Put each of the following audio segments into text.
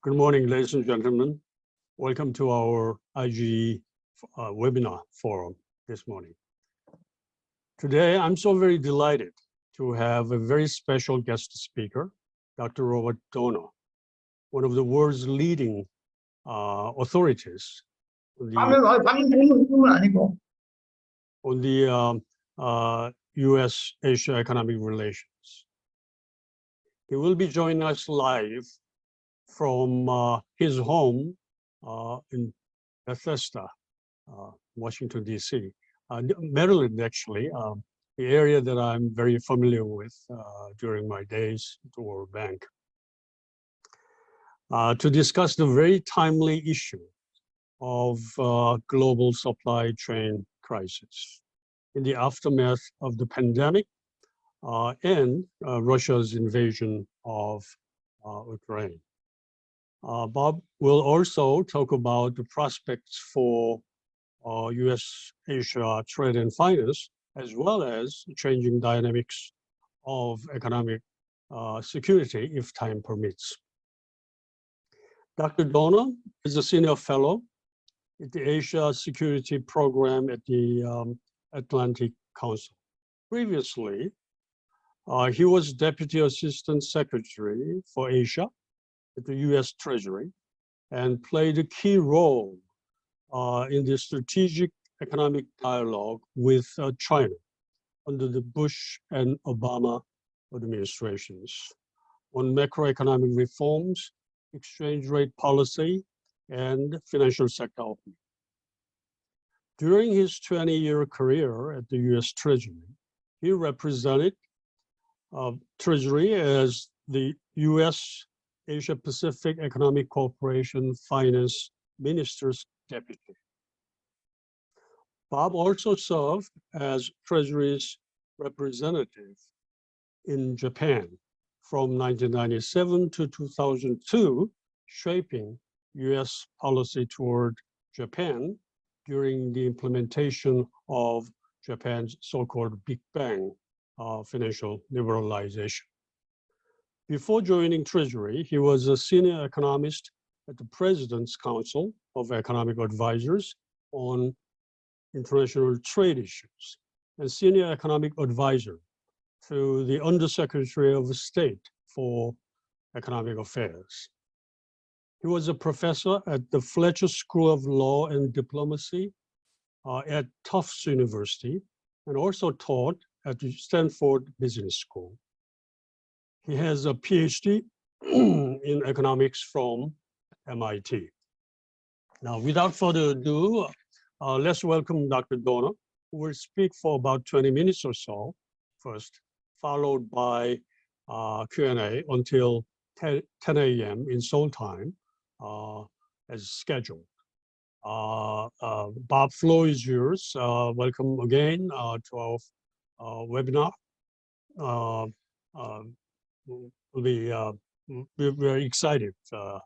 Good morning, ladies and gentlemen. Welcome to our IGE webinar forum this morning. Today, I'm so very delighted to have a very special guest speaker, Dr. Robert Dohner, one of the world's leading authorities on the U.S.-Asia economic relations. He will be joining us live from his home in Bethesda, Washington, D.C., Maryland, actually, the area that I'm very familiar with during my days at the World Bank, to discuss the very timely issue of global supply chain crisis in the aftermath of the pandemic and Russia's invasion of Ukraine. Bob will also talk about the prospects for U.S.-Asia trade and finance, as well as changing dynamics of economic security if time permits. Dr. Dohner is a senior fellow at the Asia Security Program at the Atlantic Council. Previously, he was Deputy Assistant Secretary for Asia at the U.S. Treasury and played a key role in the strategic economic dialogue with China under the Bush and Obama administrations on macroeconomic reforms, exchange rate policy, and financial sector opening. During his 20-year career at the U.S. Treasury, he represented Treasury as the U.S. Asia Pacific Economic Cooperation Finance Minister's Deputy. Bob also served as Treasury's representative in Japan from 1997 to 2002, shaping U.S. policy toward Japan during the implementation of Japan's so-called Big Bang financial liberalization. Before joining Treasury, he was a senior economist at the President's Council of Economic Advisors on international trade issues and senior economic advisor to the Undersecretary of State for Economic Affairs. He was a professor at the Fletcher School of Law and Diplomacy at Tufts University and also taught at the Stanford Business School. He has a PhD in economics from MIT. Now, without further ado, let's welcome Dr. Dohner, who will speak for about 20 minutes or so first, followed by Q&A until 10 a.m. in Seoul time as scheduled. Bob, floor is yours. Welcome again to our webinar. We're very excited to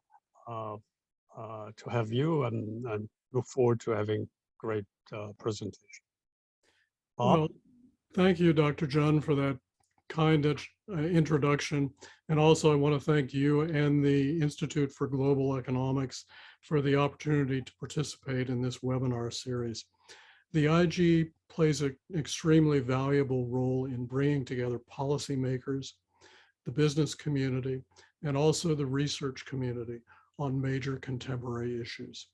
have you and look forward to having great presentation. Bob? Well, thank you, Dr. Jun, for that kind introduction. And also I want to thank you and the Institute for Global Economics for the opportunity to participate in this webinar series. The IGE plays an extremely valuable role in bringing together policymakers, the business community, and also the research community on major contemporary issues.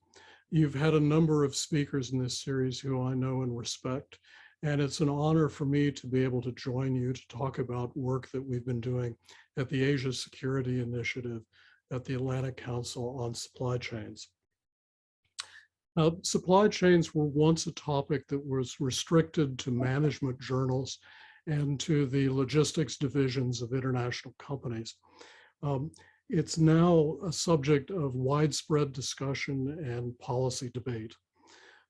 You've had a number of speakers in this series who I know and respect, and it's an honor for me to be able to join you to talk about work that we've been doing at the Asia Security Initiative at the Atlantic Council on supply chains. Now, supply chains were once a topic that was restricted to management journals and to the logistics divisions of international companies. It's now a subject of widespread discussion and policy debate.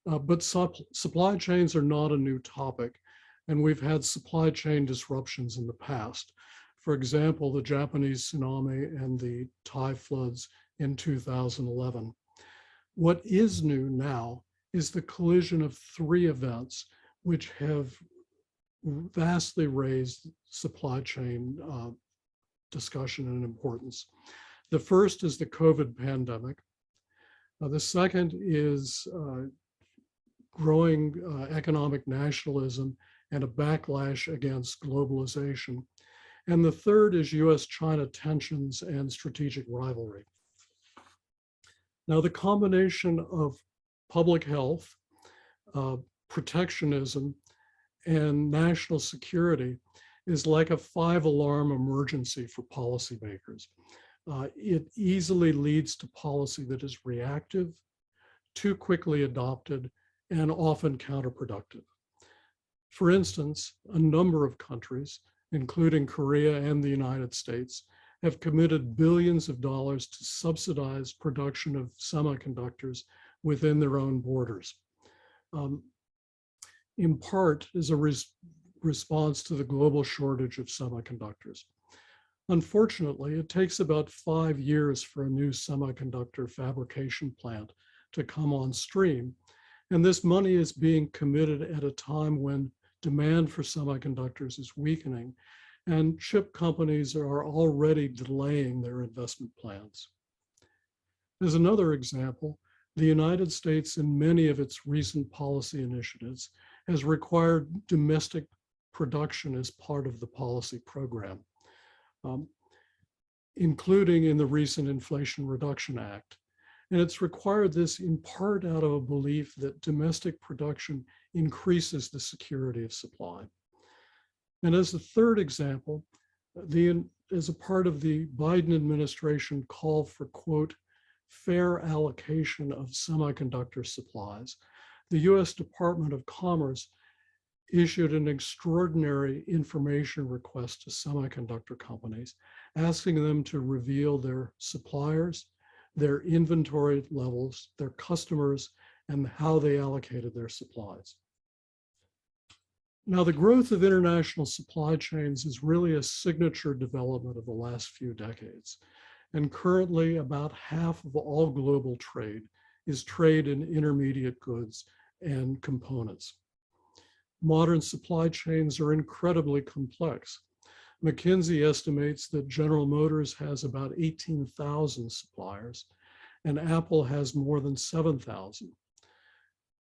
But supply chains are not a new topic, and we've had supply chain disruptions in the past. For example, the Japanese tsunami and the Thai floods in 2011. What is new now is the collision of three events which have vastly raised supply chain discussion and importance. The first is the COVID pandemic. The second is growing economic nationalism and a backlash against globalization. And the third is US-China tensions and strategic rivalry. Now, the combination of public health, protectionism, and national security is like a 5-alarm emergency for policymakers. It easily leads to policy that is reactive, too quickly adopted, and often counterproductive. For instance, a number of countries, including Korea and the United States, have committed billions of dollars to subsidize production of semiconductors within their own borders, in part as a response to the global shortage of semiconductors. Unfortunately, it takes about 5 years for a new semiconductor fabrication plant to come on stream, and this money is being committed at a time when demand for semiconductors is weakening, and chip companies are already delaying their investment plans. As another example, the United States, in many of its recent policy initiatives, has required domestic production as part of the policy program, including in the recent Inflation Reduction Act. And it's required this in part out of a belief that domestic production increases the security of supply. And as a third example, as a part of the Biden administration call for, quote, fair allocation of semiconductor supplies, the US Department of Commerce issued an extraordinary information request to semiconductor companies, asking them to reveal their suppliers, their inventory levels, their customers, and how they allocated their supplies. Now, the growth of international supply chains is really a signature development of the last few decades. And currently, about half of all global trade is trade in intermediate goods and components. Modern supply chains are incredibly complex. McKinsey estimates that General Motors has about 18,000 suppliers, and Apple has more than 7,000.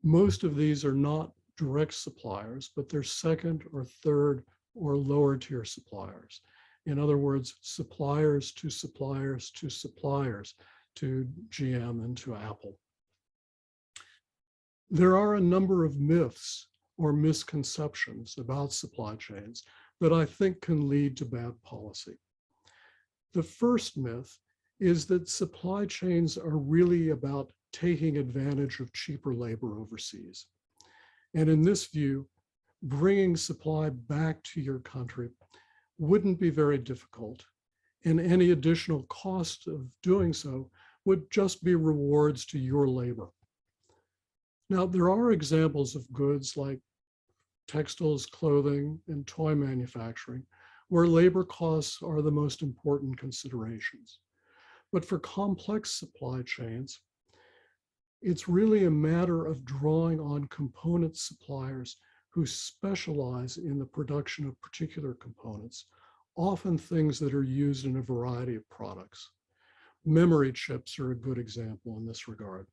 Most of these are not direct suppliers, but they're second or third or lower tier suppliers. In other words, suppliers to suppliers to suppliers to GM and to Apple. There are a number of myths or misconceptions about supply chains that I think can lead to bad policy. The first myth is that supply chains are really about taking advantage of cheaper labor overseas. And in this view, bringing supply back to your country wouldn't be very difficult, and any additional cost of doing so would just be rewards to your labor. Now, there are examples of goods like textiles, clothing, and toy manufacturing, where labor costs are the most important considerations. But for complex supply chains, it's really a matter of drawing on component suppliers who specialize in the production of particular components, often things that are used in a variety of products. Memory chips are a good example in this regard.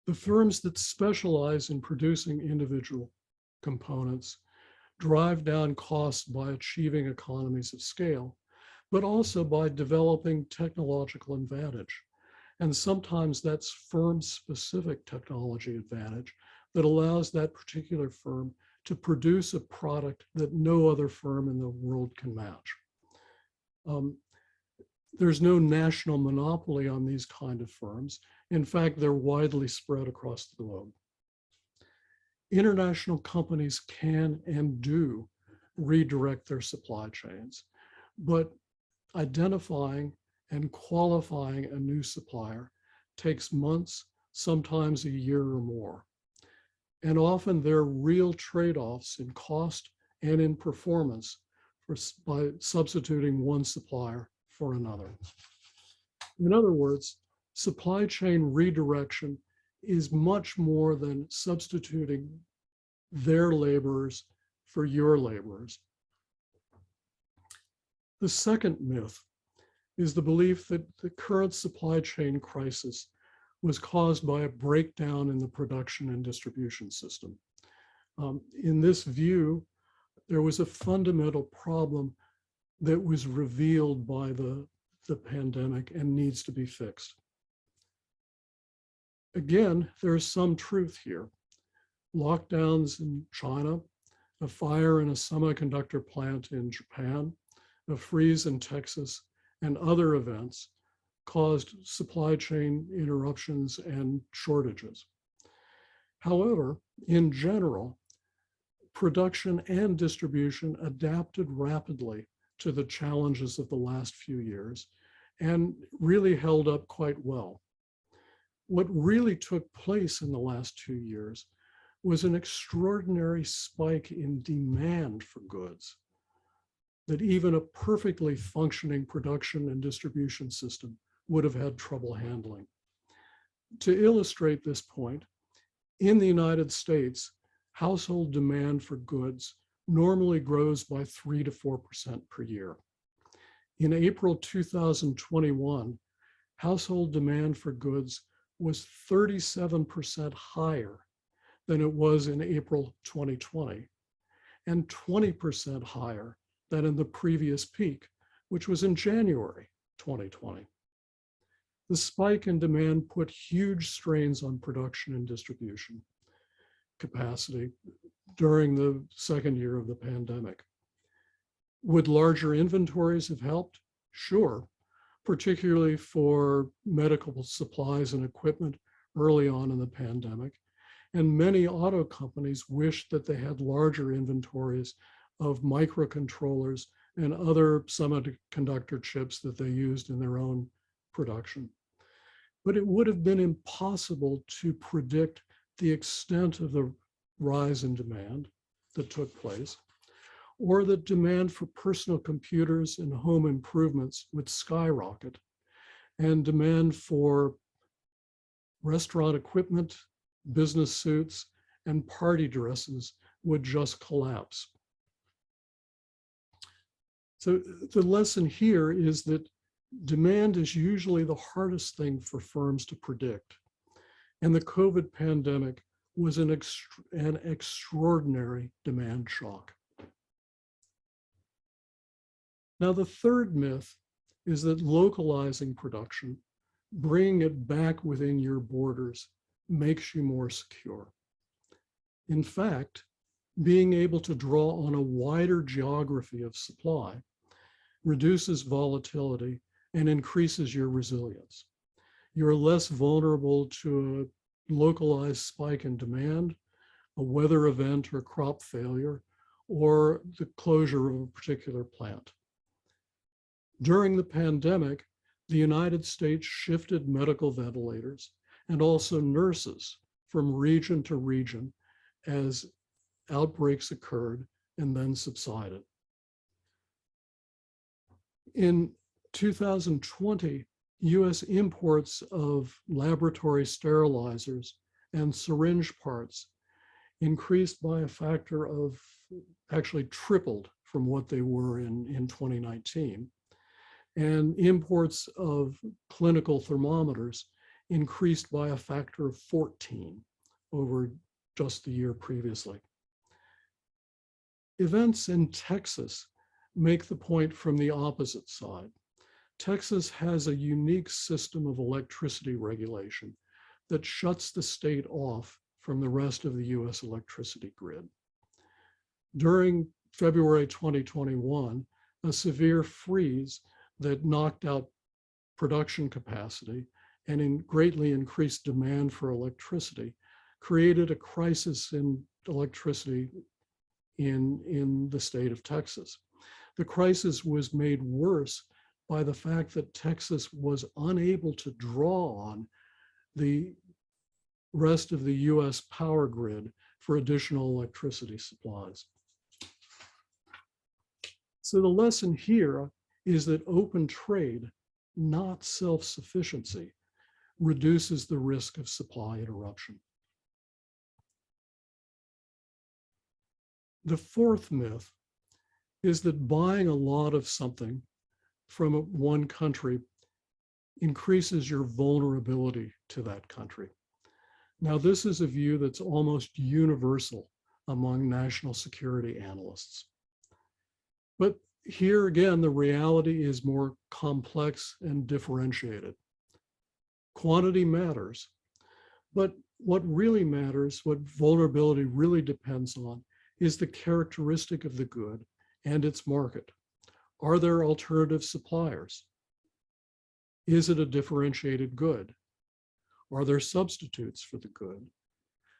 The firms that specialize in producing individual components drive down costs by achieving economies of scale, but also by developing technological advantage. And sometimes that's firm-specific technology advantage that allows that particular firm to produce a product that no other firm in the world can match. There's no national monopoly on these kind of firms. In fact, they're widely spread across the globe. International companies can and do redirect their supply chains, but identifying and qualifying a new supplier takes months, sometimes a year or more. And often there are real trade-offs in cost and in performance by substituting one supplier for another. In other words, supply chain redirection is much more than substituting their laborers for your laborers. The second myth is the belief that the current supply chain crisis was caused by a breakdown in the production and distribution system. In this view, there was a fundamental problem that was revealed by the pandemic and needs to be fixed. Again, there is some truth here. Lockdowns in China, a fire in a semiconductor plant in Japan, a freeze in Texas, and other events caused supply chain interruptions and shortages. However, in general, production and distribution adapted rapidly to the challenges of the last few years and really held up quite well. What really took place in the last 2 years was an extraordinary spike in demand for goods that even a perfectly functioning production and distribution system would have had trouble handling. To illustrate this point, in the United States, household demand for goods normally grows by 3 to 4% per year. In April 2021, household demand for goods was 37% higher than it was in April 2020, and 20% higher than in the previous peak, which was in January 2020. The spike in demand put huge strains on production and distribution capacity during the second year of the pandemic. Would larger inventories have helped? Sure, particularly for medical supplies and equipment early on in the pandemic. And many auto companies wished that they had larger inventories of microcontrollers and other semiconductor chips that they used in their own production. But it would have been impossible to predict the extent of the rise in demand that took place, or that demand for personal computers and home improvements would skyrocket, and demand for restaurant equipment, business suits, and party dresses would just collapse. So the lesson here is that demand is usually the hardest thing for firms to predict. And the COVID pandemic was an extraordinary demand shock. Now, the third myth is that localizing production, bringing it back within your borders, makes you more secure. In fact, being able to draw on a wider geography of supply reduces volatility and increases your resilience. You're less vulnerable to a localized spike in demand, a weather event or crop failure, or the closure of a particular plant. During the pandemic, the United States shifted medical ventilators and also nurses from region to region as outbreaks occurred and then subsided. In 2020, US imports of laboratory sterilizers and syringe parts increased by a factor of, actually tripled from what they were in 2019. And imports of clinical thermometers increased by a factor of 14 over just the year previously. Events in Texas make the point from the opposite side. Texas has a unique system of electricity regulation that shuts the state off from the rest of the US electricity grid. During February 2021, a severe freeze that knocked out production capacity and greatly increased demand for electricity created a crisis in electricity in the state of Texas. The crisis was made worse by the fact that Texas was unable to draw on the rest of the US power grid for additional electricity supplies. So the lesson here is that open trade, not self-sufficiency, reduces the risk of supply interruption. The fourth myth is that buying a lot of something from one country increases your vulnerability to that country. Now, this is a view that's almost universal among national security analysts. But here again, the reality is more complex and differentiated. Quantity matters, but what really matters, what vulnerability really depends on, is the characteristic of the good and its market. Are there alternative suppliers? Is it a differentiated good? Are there substitutes for the good?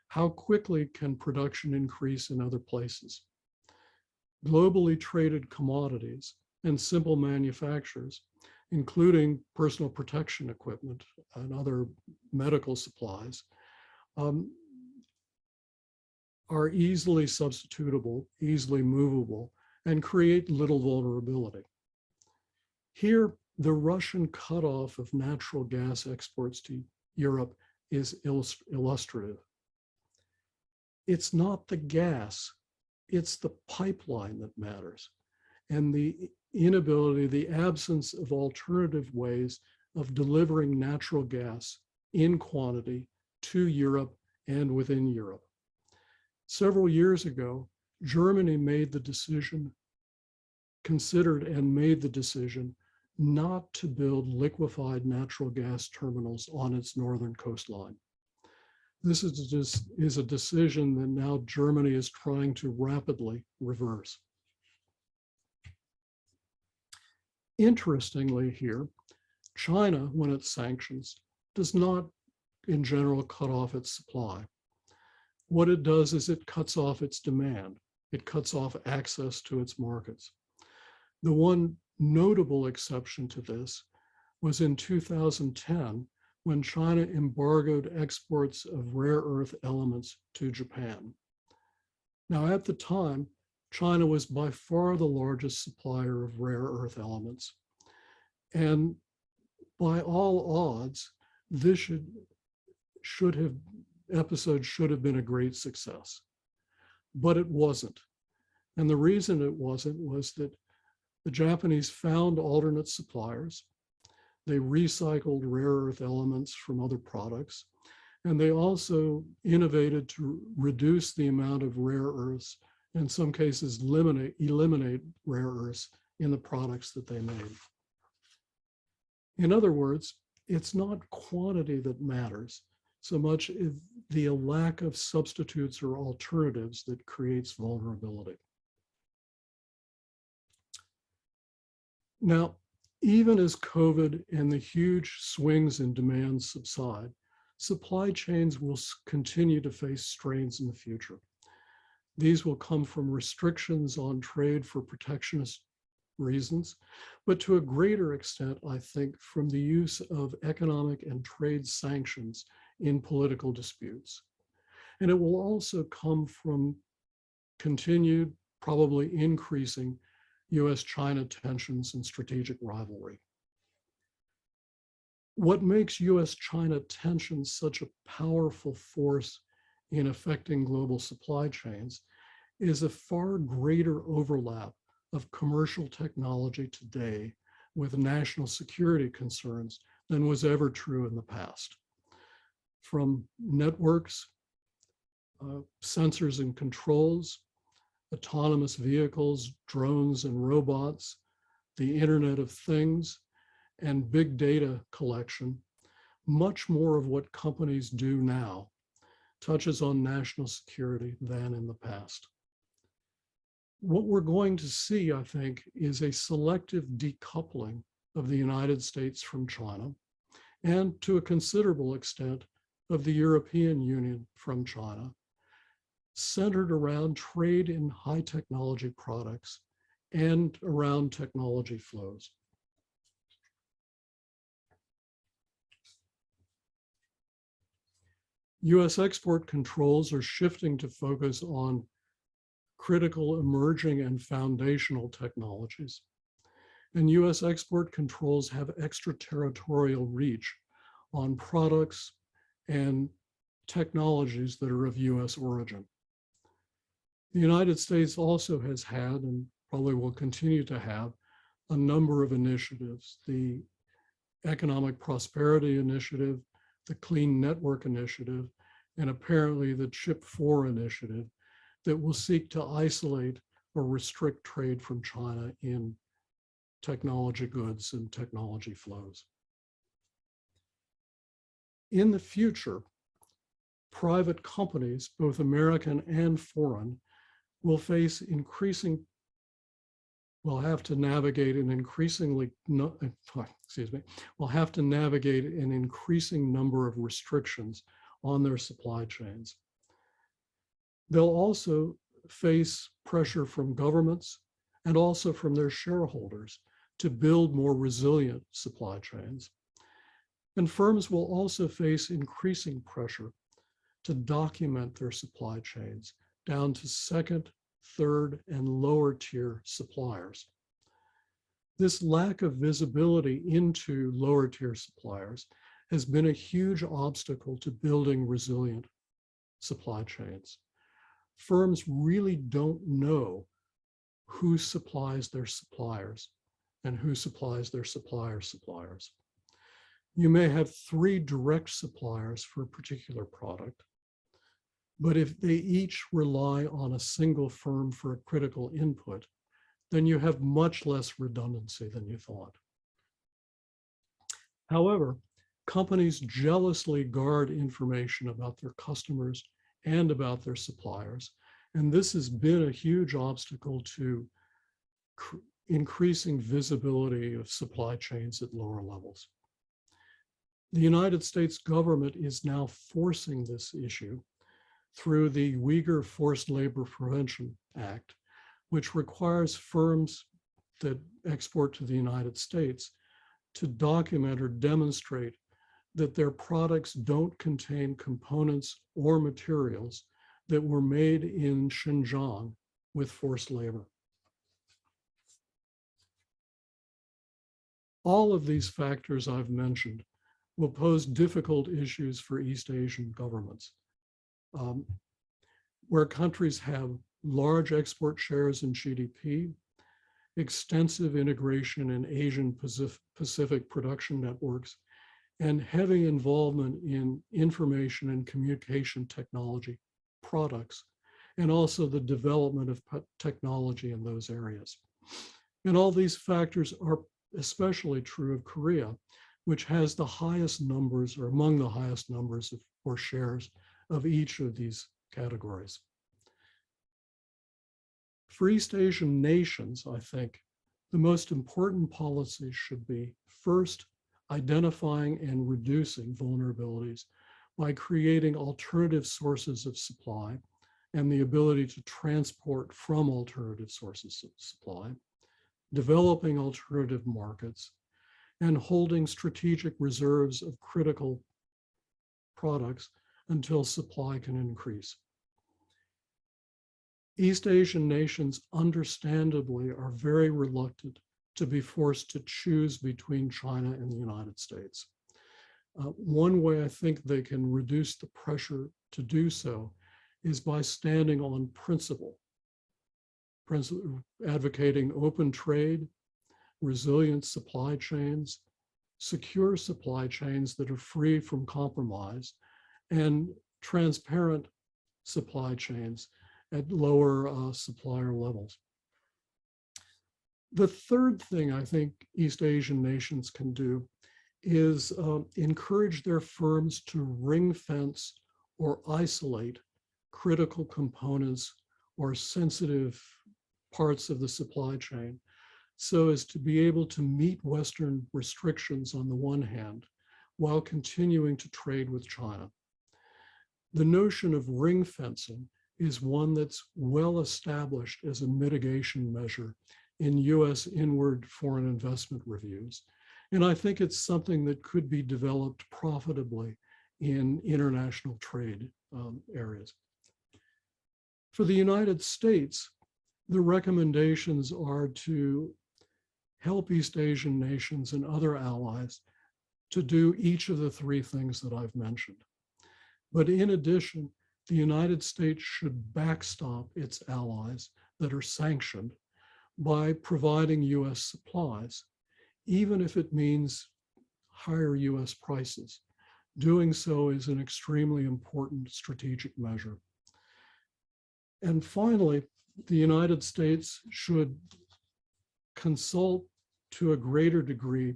How quickly can production increase in other places? Globally traded commodities and simple manufacturers, including personal protection equipment and other medical supplies, are easily substitutable, easily movable, and create little vulnerability. Here, the Russian cutoff of natural gas exports to Europe is illustrative. It's not the gas, it's the pipeline that matters, and the inability, the absence of alternative ways of delivering natural gas in quantity to Europe and within Europe. Several years ago, Germany made the decision, considered and made the decision not to build liquefied natural gas terminals on its northern coastline. This is a decision that now Germany is trying to rapidly reverse. Interestingly here, China, when it sanctions, does not in general cut off its supply. What it does is it cuts off its demand. It cuts off access to its markets. The one notable exception to this was in 2010, when China embargoed exports of rare earth elements to Japan. Now, at the time, China was by far the largest supplier of rare earth elements. And by all odds, this episode should have been a great success. But it wasn't. And the reason it wasn't was that the Japanese found alternate suppliers. They recycled rare earth elements from other products, and they also innovated to reduce the amount of rare earths, in some cases eliminate rare earths in the products that they made. In other words, it's not quantity that matters so much as the lack of substitutes or alternatives that creates vulnerability. Now, even as COVID and the huge swings in demand subside, supply chains will continue to face strains in the future. These will come from restrictions on trade for protectionist reasons, but to a greater extent, I think, from the use of economic and trade sanctions in political disputes. And it will also come from continued, probably increasing, US-China tensions and strategic rivalry. What makes US-China tensions such a powerful force in affecting global supply chains is a far greater overlap of commercial technology today with national security concerns than was ever true in the past. From networks, sensors and controls, autonomous vehicles, drones and robots, the Internet of Things, and big data collection, much more of what companies do now touches on national security than in the past. What we're going to see, I think, is a selective decoupling of the United States from China, and to a considerable extent of the European Union from China, centered around trade in high technology products and around technology flows. US export controls are shifting to focus on critical, emerging, and foundational technologies. And US export controls have extraterritorial reach on products and technologies that are of US origin. The United States also has had, and probably will continue to have, a number of initiatives, the Economic Prosperity Initiative, the Clean Network Initiative, and apparently the Chip 4 initiative that will seek to isolate or restrict trade from China in technology goods and technology flows. In the future, private companies, both American and foreign, will have to navigate an increasing number of restrictions on their supply chains. They'll also face pressure from governments and also from their shareholders to build more resilient supply chains. And firms will also face increasing pressure to document their supply chains down to second, third, and lower tier suppliers. This lack of visibility into lower tier suppliers has been a huge obstacle to building resilient supply chains. Firms really don't know who supplies their suppliers and who supplies their supplier's suppliers. You may have 3 direct suppliers for a particular product, but if they each rely on a single firm for a critical input, then you have much less redundancy than you thought. However, companies jealously guard information about their customers and about their suppliers, and this has been a huge obstacle to increasing visibility of supply chains at lower levels. The United States government is now forcing this issue through the Uyghur Forced Labor Prevention Act, which requires firms that export to the United States to document or demonstrate that their products don't contain components or materials that were made in Xinjiang with forced labor. All of these factors I've mentioned will pose difficult issues for East Asian governments, where countries have large export shares in GDP, extensive integration in Asian Pacific production networks, and heavy involvement in information and communication technology products, and also the development of technology in those areas. And all these factors are especially true of Korea, which has the highest numbers, or among the highest numbers or shares of each of these categories. For East Asian nations, I think, the most important policies should be, first, identifying and reducing vulnerabilities by creating alternative sources of supply and the ability to transport from alternative sources of supply, developing alternative markets, and holding strategic reserves of critical products until supply can increase. East Asian nations understandably are very reluctant to be forced to choose between China and the United States. One way I think they can reduce the pressure to do so is by standing on principle, advocating open trade, resilient supply chains, secure supply chains that are free from compromise, and transparent supply chains at lower supplier levels. The third thing I think East Asian nations can do is encourage their firms to ring fence or isolate critical components or sensitive parts of the supply chain so as to be able to meet Western restrictions on the one hand, while continuing to trade with China. The notion of ring fencing is one that's well established as a mitigation measure in US inward foreign investment reviews. And I think it's something that could be developed profitably in international trade areas. For the United States, the recommendations are to help East Asian nations and other allies to do each of the 3 things that I've mentioned. But in addition, the United States should backstop its allies that are sanctioned by providing US supplies, even if it means higher US prices. Doing so is an extremely important strategic measure. And finally, the United States should consult to a greater degree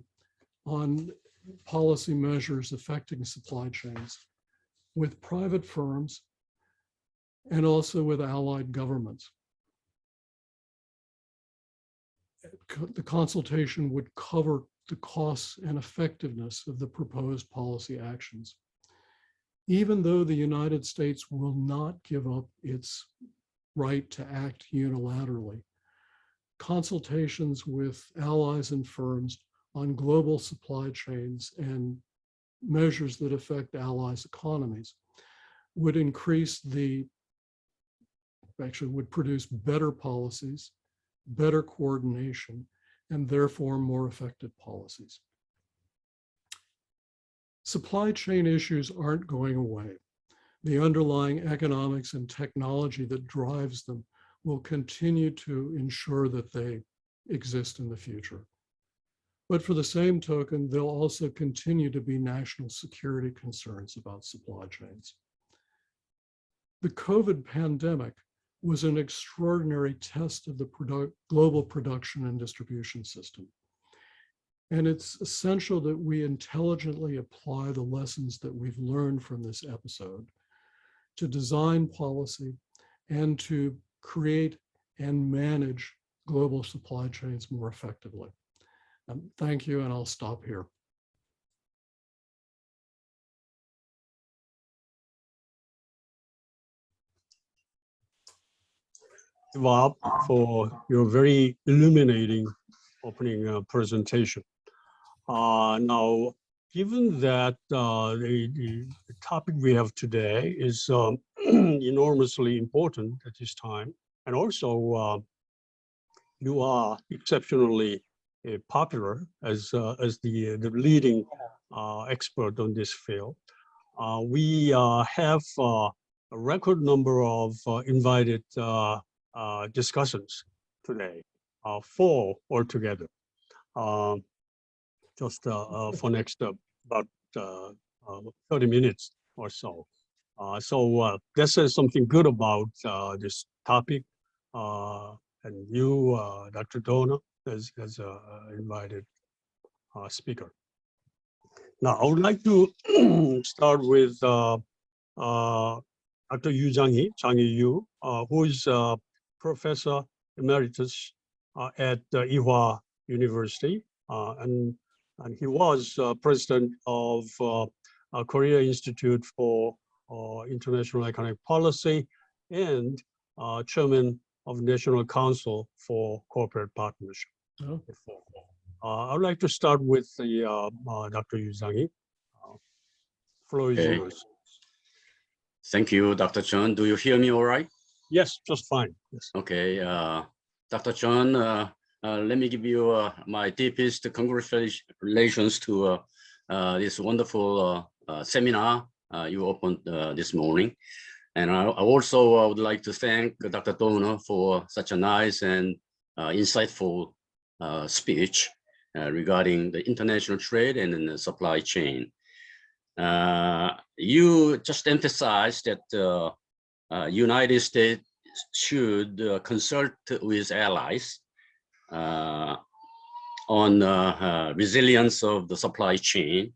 on policy measures affecting supply chains with private firms and also with allied governments. The consultation would cover the costs and effectiveness of the proposed policy actions. Even though the United States will not give up its right to act unilaterally, consultations with allies and firms on global supply chains and measures that affect allies' economies would would produce better policies, better coordination, and therefore more effective policies. Supply chain issues aren't going away. The underlying economics and technology that drives them will continue to ensure that they exist in the future. But for the same token, there'll also continue to be national security concerns about supply chains. The COVID pandemic was an extraordinary test of the global production and distribution system. And it's essential that we intelligently apply the lessons that we've learned from this episode to design policy and to create and manage global supply chains more effectively. Thank you, and I'll stop here. Bob, for your very illuminating opening presentation. Now, given that the topic we have today is enormously important at this time, and also you are exceptionally popular as the leading expert on this field, we have a record number of invited discussions today, 4 altogether, just for next about 30 minutes or so. So that says something good about this topic, and you, Dr. Dohner, as invited speaker. Now, I would like to start with Dr. Chang-Hee Yu, who is Professor Emeritus at Ewha University, and he was president of Korea Institute for International Economic Policy and chairman of National Council for Corporate Partnership. Oh. I would like to start with the Dr. Yu Chang-Hee. Floor is yours. Thank you, Dr. Chun. Do you hear me all right? Yes, just fine. Yes. Okay, Dr. Chun, let me give you my deepest congratulations to this wonderful seminar you opened this morning. And I also would like to thank Dr. Dohner for such a nice and insightful speech regarding the international trade and the supply chain. You just emphasized that United States should consult with allies on resilience of the supply chain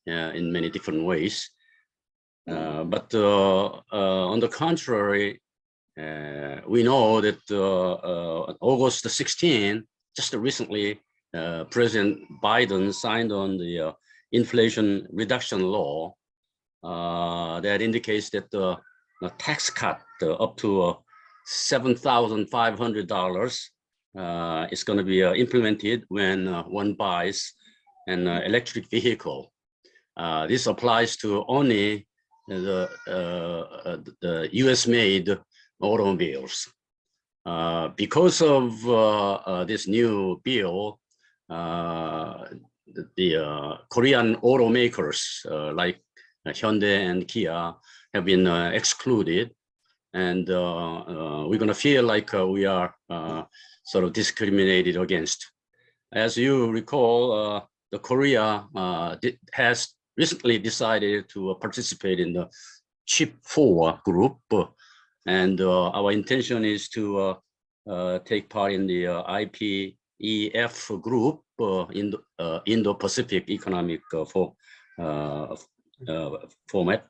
in many different ways. But on the contrary, we know that August 16, just recently, President Biden signed on the Inflation Reduction Law that indicates that the tax cut up to $7,500 is going to be implemented when one buys an electric vehicle. This applies to only the US-made automobiles. Because of this new bill, the Korean automakers like Hyundai and Kia have been excluded, and we're going to feel like we are sort of discriminated against. As you recall, the Korea has recently decided to participate in the CHIP 4 group, and our intention is to take part in the IPEF group in the Indo-Pacific Economic format.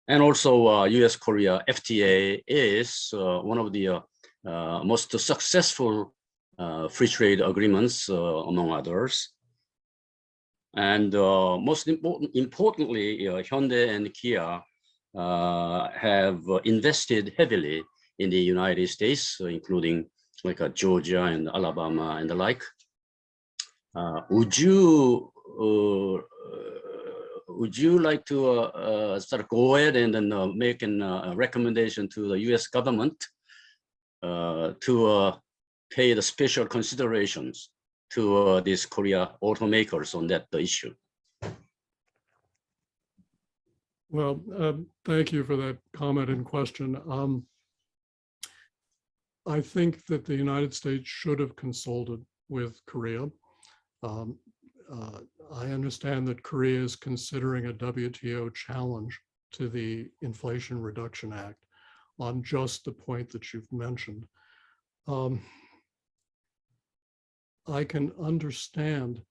And also US-Korea FTA is one of the most successful free trade agreements, among others. And most importantly, Hyundai and Kia have invested heavily in the United States, including like Georgia and Alabama and the like. Would you like to sort of go ahead and then make a recommendation to the U.S. government to pay the special considerations to these Korea automakers on that issue? Well, thank you for that comment and question. I think that the United States should have consulted with Korea. I understand that Korea is considering a WTO challenge to the Inflation Reduction Act on just the point that you've mentioned. I can understand,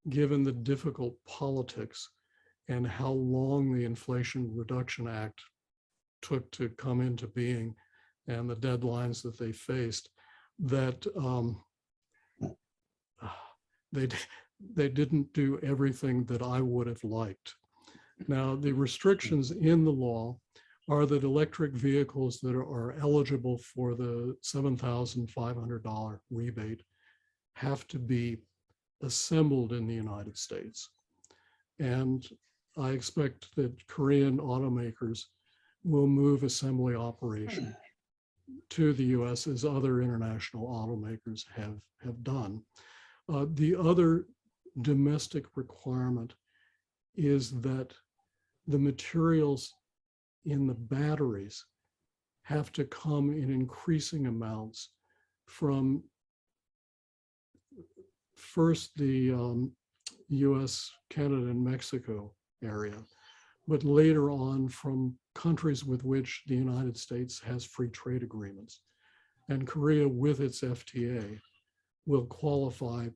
given the difficult politics and how long the Inflation Reduction Act took to come into being and the deadlines that they faced, that they didn't do everything that I would have liked. Now, the restrictions in the law are that electric vehicles that are eligible for the $7,500 rebate have to be assembled in the United States. And I expect that Korean automakers will move assembly operation to the US as other international automakers have done. The other domestic requirement is that the materials in the batteries have to come in increasing amounts from first the US, Canada, and Mexico area, but later on from countries with which the United States has free trade agreements. And Korea, with its FTA, will qualify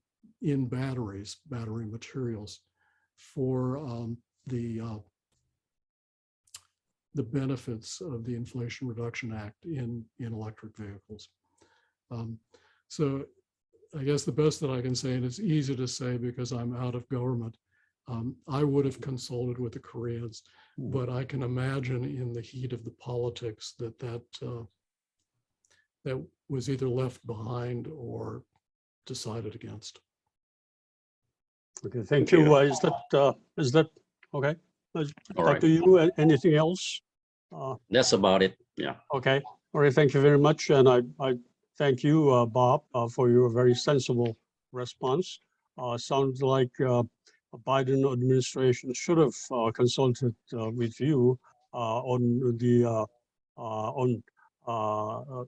in batteries, battery materials, for the benefits of the Inflation Reduction Act in electric vehicles. So I guess the best that I can say, and it's easy to say because I'm out of government, I would have consulted with the Koreans, but I can imagine in the heat of the politics that was either left behind or decided against. Okay, thank you. Is that okay? Dr. Yu, anything else? That's about it. Yeah. Okay. All right. Thank you very much, and I thank you, Bob, for your very sensible response. Sounds like Biden administration should have consulted with you on the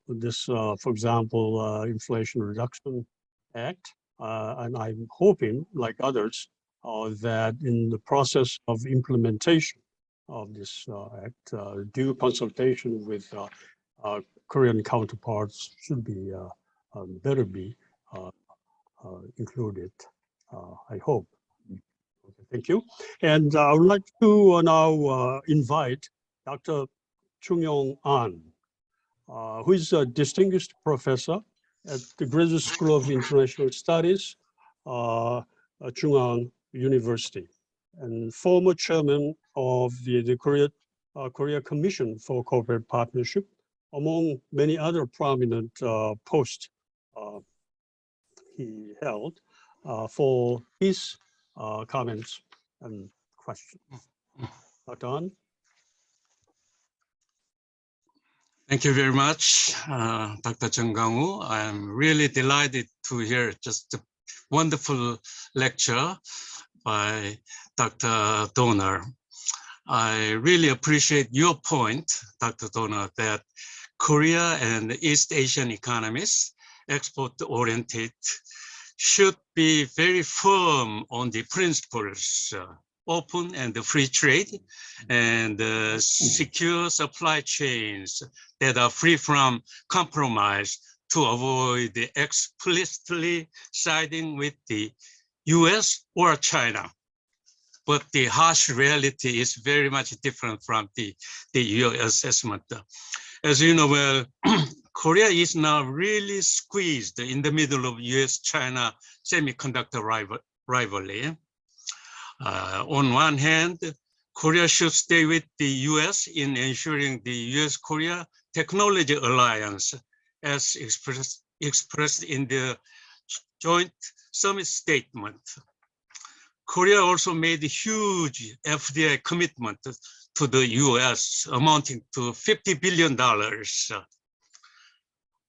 this, for example, Inflation Reduction Act, and I'm hoping, like others, that in the process of implementation of this act, due consultation with Korean counterparts should be better be included. I hope. Okay, thank you. And I would like to now invite Dr. Chung-Yong An, who is a distinguished professor at the Graduate School of International Studies, Chung-Ang University, and former chairman of the Korea Commission for Corporate Partnership, among many other prominent posts he held, for his comments and questions. Dr. An? Thank you very much, Dr. Chung Kang-woo. I'm really delighted to hear just a wonderful lecture by Dr. Dohner. I really appreciate your point, Dr. Dohner, that Korea and East Asian economies export-oriented, should be very firm on the principles, open and free trade, and secure supply chains that are free from compromise to avoid explicitly siding with the US or China. But the harsh reality is very much different from your assessment. As you know well, Korea is now really squeezed in the middle of US-China semiconductor rivalry. On one hand, Korea should stay with the US in ensuring the US-Korea technology alliance as expressed in the joint summit statement. Korea also made a huge FDI commitment to the US amounting to $50 billion.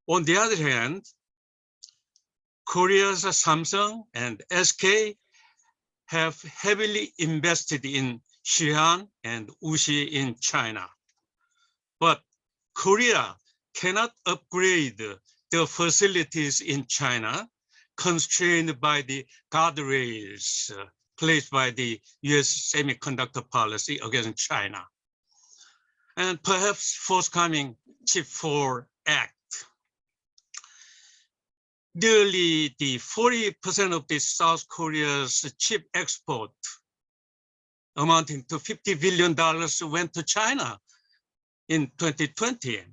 On the other hand, Korea's Samsung and SK have heavily invested in Xi'an and Wuxi in China. But Korea cannot upgrade the facilities in China, constrained by the guardrails placed by the US semiconductor policy against China, and perhaps forthcoming Chip 4 Act. Nearly the 40% of the South Korea's chip export, amounting to $50 billion, went to China in 2020.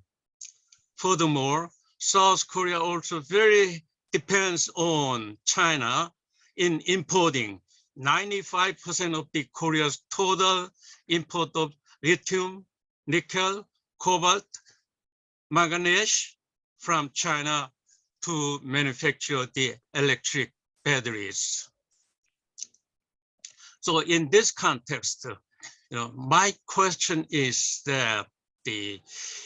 Furthermore, South Korea also very depends on China in importing 95% of the Korea's total import of lithium, nickel, cobalt, manganese from China to manufacture the electric batteries. So in this context, my question is that the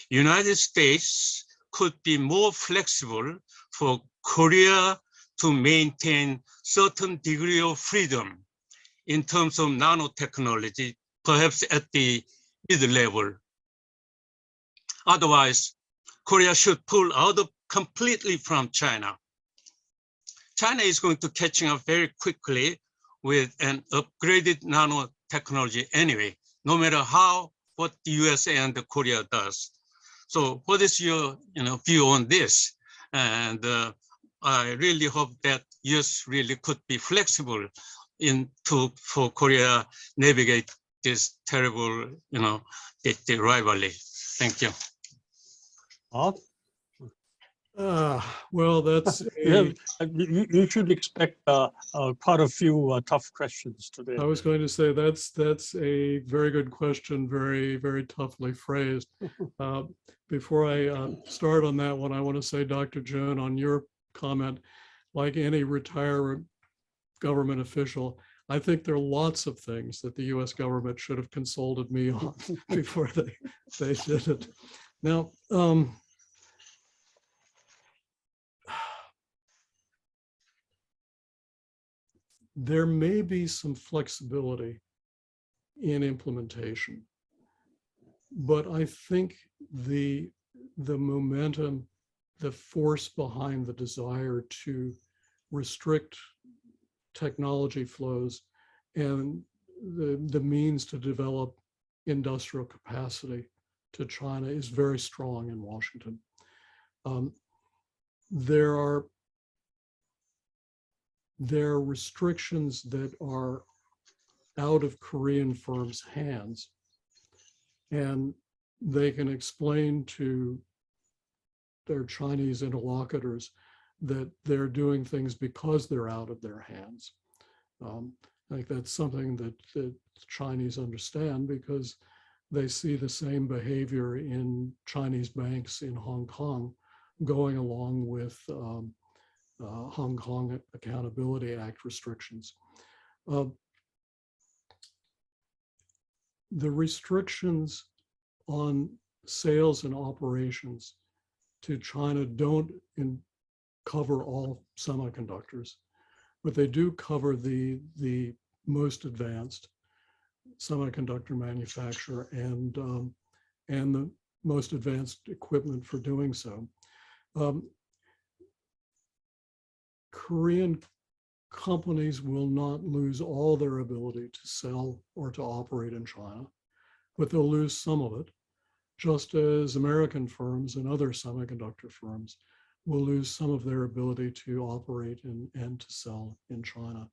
United States could be more flexible for Korea to maintain certain degree of freedom in terms of nanotechnology, perhaps at the mid-level. Otherwise, Korea should pull out completely from China. China is going to catch up very quickly with an upgraded nanotechnology anyway, no matter what the USA and Korea does. So what is your view on this? And I really hope that US really could be flexible for Korea navigate this terrible, the rivalry. Thank you. Well, that's you should expect quite a few tough questions today. I was going to say that's a very good question, very, very toughly phrased. Before I start on that one, I want to say, Dr. Jun, on your comment, like any retired government official, I think there are lots of things that the US government should have consulted me on before they did it. Now, there may be some flexibility in implementation, but I think the momentum, the force behind the desire to restrict technology flows and the means to develop industrial capacity to China is very strong in Washington. There are restrictions that are out of Korean firms' hands, and they can explain to their Chinese interlocutors that they're doing things because they're out of their hands. I think that's something that the Chinese understand, because they see the same behavior in Chinese banks in Hong Kong going along with Hong Kong Accountability Act restrictions. The restrictions on sales and operations to China don't cover all semiconductors, but they do cover the most advanced semiconductor manufacturer and the most advanced equipment for doing so. Korean companies will not lose all their ability to sell or to operate in China, but they'll lose some of it, just as American firms and other semiconductor firms will lose some of their ability to operate and to sell in China.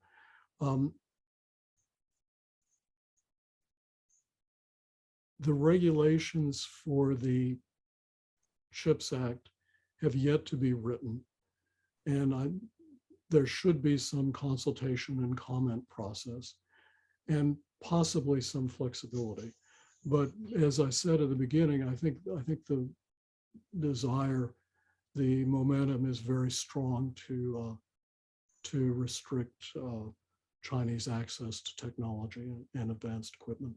The regulations for the CHIPS Act have yet to be written, and there should be some consultation and comment process, and possibly some flexibility. But as I said at the beginning, I think the desire, the momentum is very strong to restrict Chinese access to technology and advanced equipment.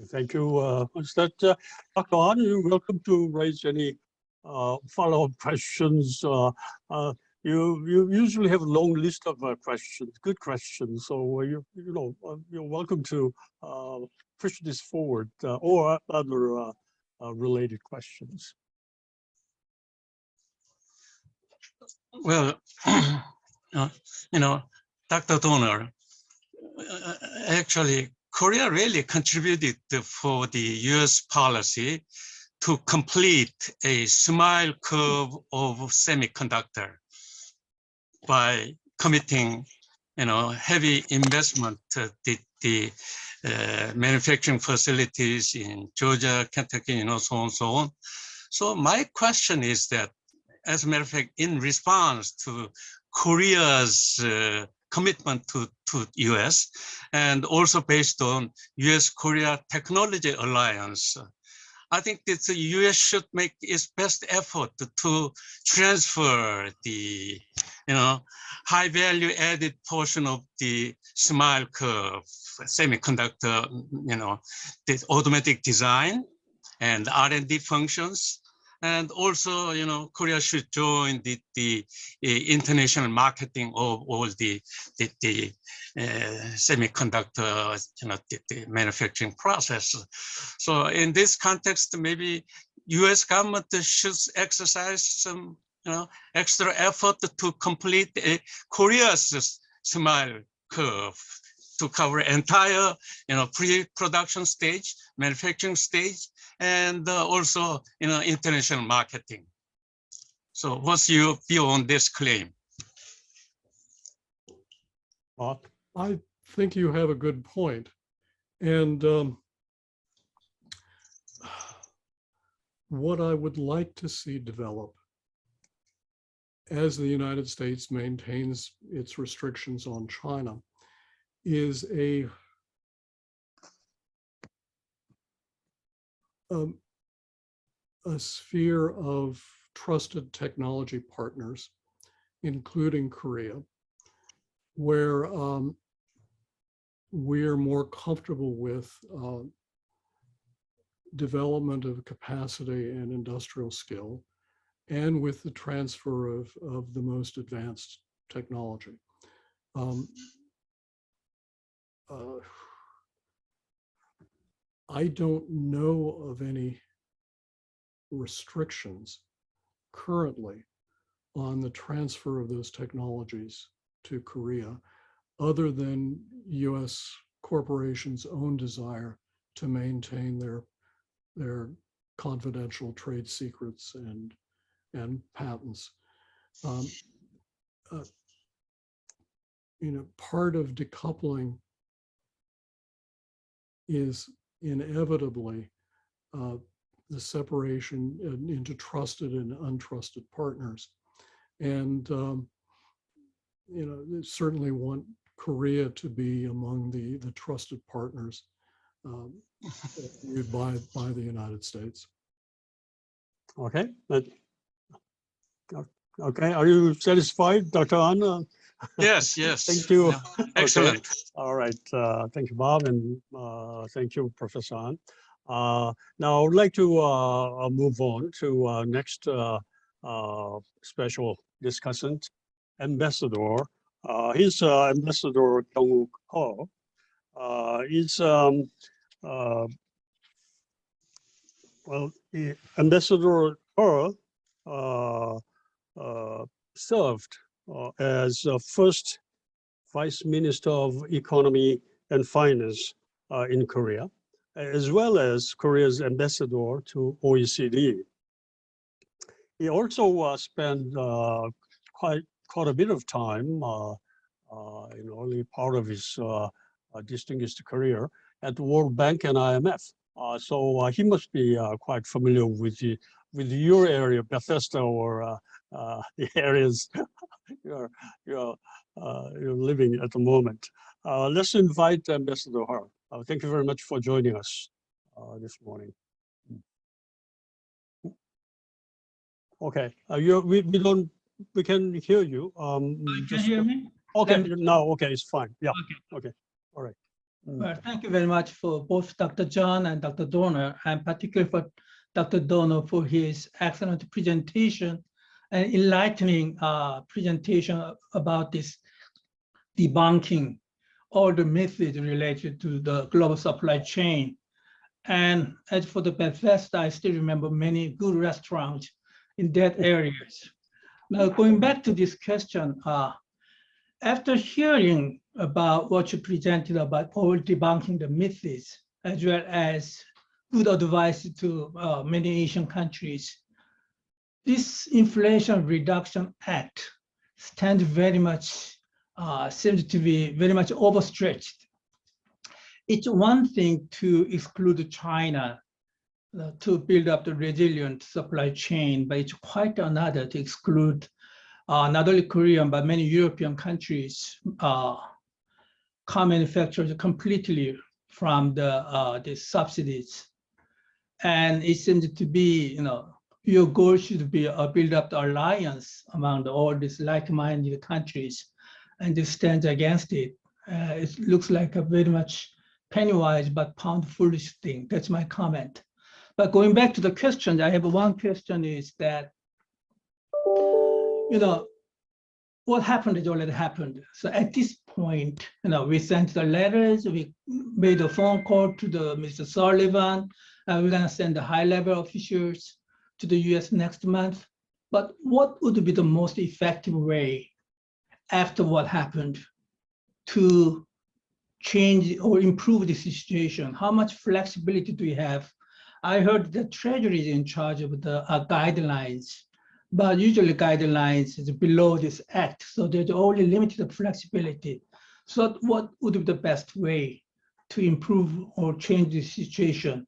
Thank you. Is that Dr. Ahn, you're welcome to raise any follow-up questions. You usually have a long list of questions, good questions. So you're welcome to push this forward or other related questions. Well, Dr. Dohner, actually, Korea really contributed for the US policy to complete a smile curve of semiconductor by committing, heavy investment to the manufacturing facilities in Georgia, Kentucky, so on, so on. So my question is that, as a matter of fact, in response to Korea's commitment to US, and also based on US-Korea Technology Alliance, I think that the US should make its best effort to transfer the, high value added portion of the smile curve semiconductor, the automatic design and R&D functions. And also, Korea should join the international marketing of all the semiconductor, the manufacturing process. So in this context, maybe U.S. government should exercise some, extra effort to complete Korea's smile curve to cover entire, pre-production stage, manufacturing stage, and also, international marketing. So what's your view on this claim? I think you have a good point. And what I would like to see develop as the United States maintains its restrictions on China is a sphere of trusted technology partners, including Korea, where we're more comfortable with development of capacity and industrial skill, and with the transfer of the most advanced technology. I don't know of any restrictions currently on the transfer of those technologies to Korea, other than US corporations' own desire to maintain their confidential trade secrets and patents. Part of decoupling is inevitably the separation into trusted and untrusted partners. And certainly want Korea to be among the trusted partners viewed by the United States. Okay. Okay. Are you satisfied, Dr. Ahn? Yes, yes. Thank you. Yeah. Excellent. Okay. All right. Thank you, Bob, and thank you, Professor Ahn. Now, I would like to move on to next special discussant, Ambassador. He's Ambassador Kyung Ho. He's Ambassador Ho served as first Vice Minister of Economy and Finance in Korea, as well as Korea's ambassador to OECD. He also spent quite a bit of time in early part of his distinguished career at the World Bank and IMF. So he must be quite familiar with your area, Bethesda, or the areas you're living at the moment. Let's invite Ambassador Har. Thank you very much for joining us this morning. Okay, we can hear you. You can hear me? Okay, now, okay, it's fine. Yeah, okay, all right. Well, thank you very much for both Dr. John and Dr. Dohner, and particularly for Dr. Dohner for his excellent presentation and enlightening presentation about this debunking all the methods related to the global supply chain. And as for the Bethesda, I still remember many good restaurants in that areas. Now, going back to this question, after hearing about what you presented about all debunking the myths, as well as good advice to many Asian countries, this Inflation Reduction Act stands very much, seems to be very much overstretched. It's one thing to exclude China to build up the resilient supply chain, but it's quite another to exclude not only Korean, but many European countries, car manufacturers completely from the subsidies. And it seems to be, your goal should be build up the alliance among all these like-minded countries and to stand against it. It looks like a very much penny-wise but pound-foolish thing. That's my comment. But going back to the question, I have one question is that, what happened has already happened. So at this point, we sent the letters, we made a phone call to Mr. Sullivan, we're gonna send the high-level officials to the US next month. But what would be the most effective way after what happened to change or improve the situation? How much flexibility do we have? I heard the Treasury is in charge of the guidelines, but usually guidelines is below this act, so there's only limited flexibility. So what would be the best way to improve or change the situation?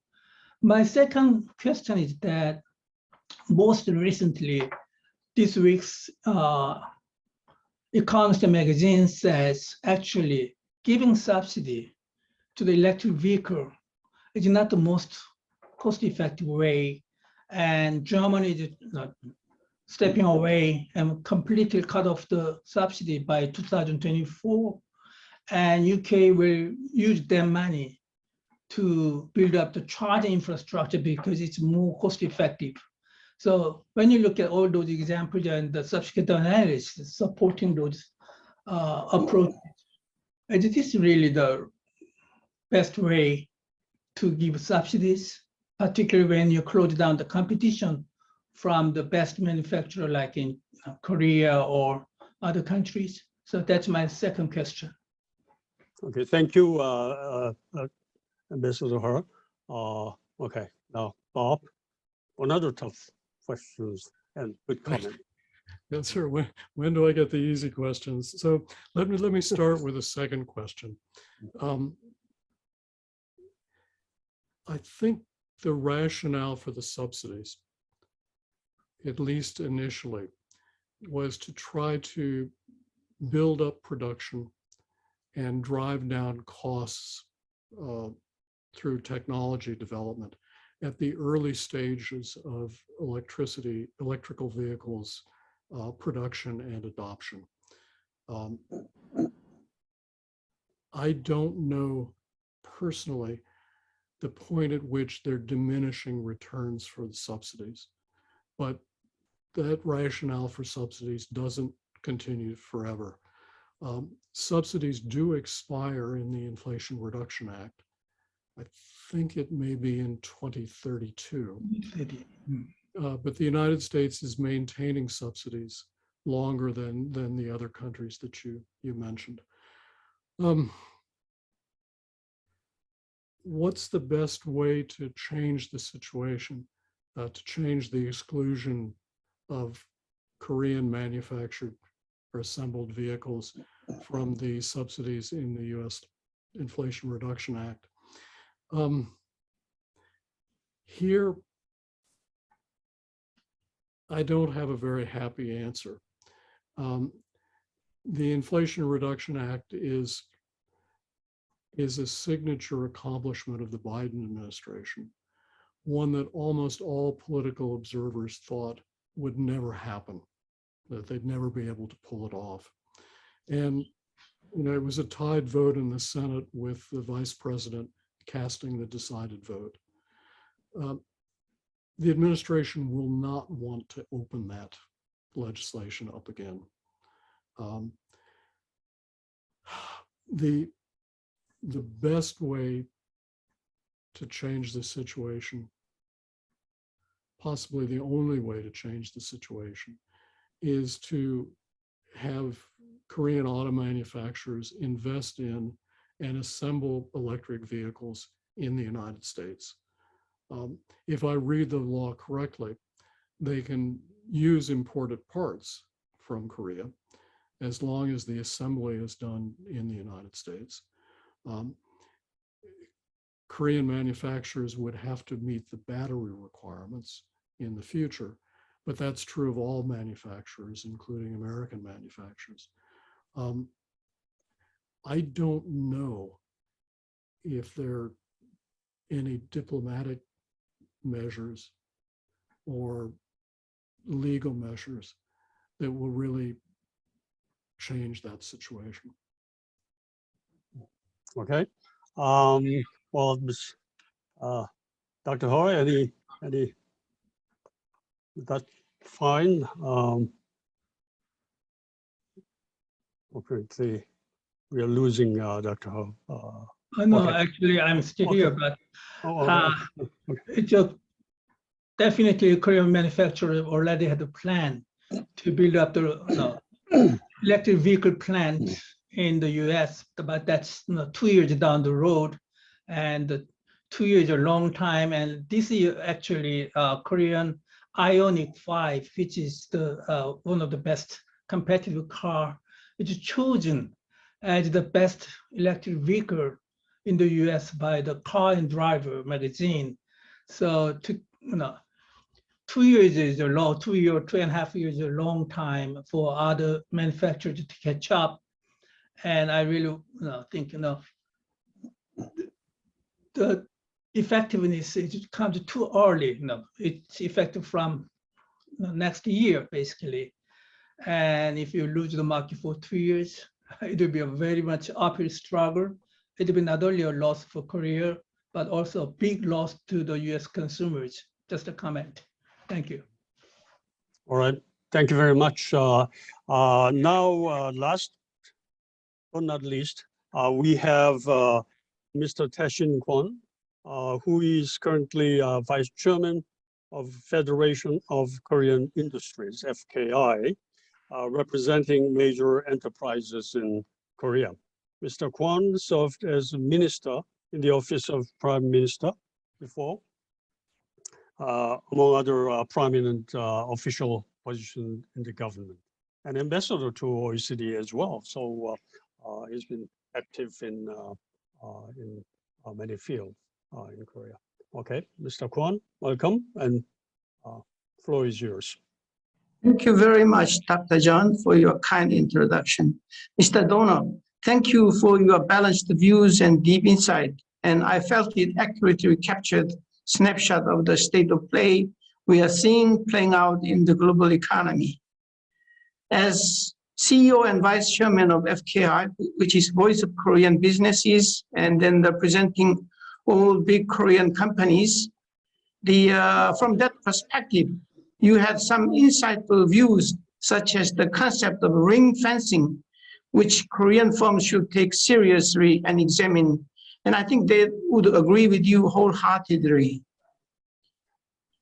My second question is that most recently, this week's Economist magazine says actually giving subsidy to the electric vehicle is not the most cost-effective way, and Germany is stepping away and completely cut off the subsidy by 2024, and UK will use their money to build up the charging infrastructure because it's more cost-effective. So when you look at all those examples and the subsequent analysis supporting those approaches, is this really the best way to give subsidies, particularly when you close down the competition from the best manufacturer like in Korea or other countries? So that's my second question. Okay, thank you, Ambassador Har. Okay, now Bob, another tough questions and good comment. Yes, sir. When do I get the easy questions? So let me start with a second question. I think the rationale for the subsidies, at least initially, was to try to build up production and drive down costs through technology development at the early stages of electrical vehicles production and adoption. I don't know personally the point at which they're diminishing returns for the subsidies, but that rationale for subsidies doesn't continue forever. Subsidies do expire in the Inflation Reduction Act. I think it may be in 2032. but the United States is maintaining subsidies longer than the other countries that you mentioned. What's the best way to change the situation, to change the exclusion of Korean manufactured or assembled vehicles from the subsidies in the U.S. Inflation Reduction Act? Here, I don't have a very happy answer. The Inflation Reduction Act is a signature accomplishment of the Biden administration, one that almost all political observers thought would never happen, that they'd never be able to pull it off. And it was a tied vote in the Senate with the vice president casting the decided vote. The administration will not want to open that legislation up again. The best way to change the situation, possibly the only way to change the situation, is to have Korean auto manufacturers invest in and assemble electric vehicles in the United States. If I read the law correctly, they can use imported parts from Korea as long as the assembly is done in the United States. Korean manufacturers would have to meet the battery requirements in the future, but that's true of all manufacturers, including American manufacturers. I don't know if there are any diplomatic measures or legal measures that will really change that situation. Okay. Well, Dr. Ho, any, that's fine. Apparently, we are losing Dr. Ho. No, okay. actually, I'm still Okay. here, but Okay. it's definitely Korean manufacturer already had a plan to build up the electric vehicle plant in the US, but that's 2 years down the road, and 2 years is a long time. And this year, actually, Korean Ioniq 5, which is the one of the best competitive car, which is chosen as the best electric vehicle in the US by the Car and Driver magazine. So 2 years is a long, 2.5 years is a long time for other manufacturers to catch up. And I really think the effectiveness, it comes too early. It's effective from next year, basically. And if you lose the market for 2 years, it will be a very much uphill struggle. It will be not only a loss for Korea, but also a big loss to the US consumers. Just a comment. Thank you. All right. Thank you very much. Now, last but not least, we have Mr. Tae-shin Kwon, who is currently Vice Chairman of Federation of Korean Industries, FKI, representing major enterprises in Korea. Mr. Kwon served as a minister in the Office of Prime Minister before, among other prominent official positions in the government, and ambassador to OECD as well. So he's been active in many fields in Korea. Okay, Mr. Kwon, welcome, and floor is yours. Thank you very much, Dr. John, for your kind introduction. Mr. Dohner, thank you for your balanced views and deep insight, and I felt it accurately captured snapshot of the state of play we are seeing playing out in the global economy. As CEO and Vice Chairman of FKI, which is Voice of Korean Businesses, and then representing all big Korean companies, from that perspective, you had some insightful views, such as the concept of ring fencing, which Korean firms should take seriously and examine. And I think they would agree with you wholeheartedly.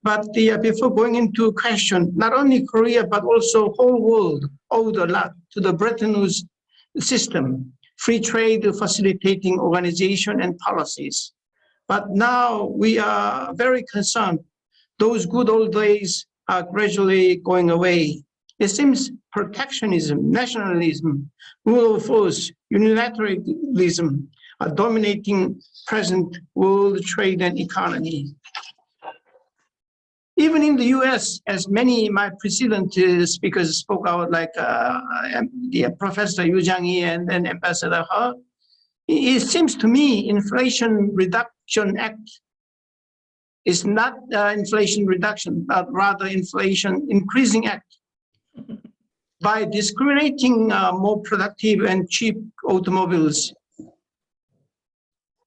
But before going into question, not only Korea, but also whole world owed a lot to the Bretton Woods system, free trade facilitating organization and policies. But now we are very concerned. Those good old days are gradually going away. It seems protectionism, nationalism, rule of force, unilateralism are dominating present world trade and economy. Even in the US, as many my precedent speakers spoke out, like the Professor Yu Jiang-yi and then Ambassador He, it seems to me Inflation Reduction Act is not inflation reduction, but rather inflation increasing act. By discriminating more productive and cheap automobiles.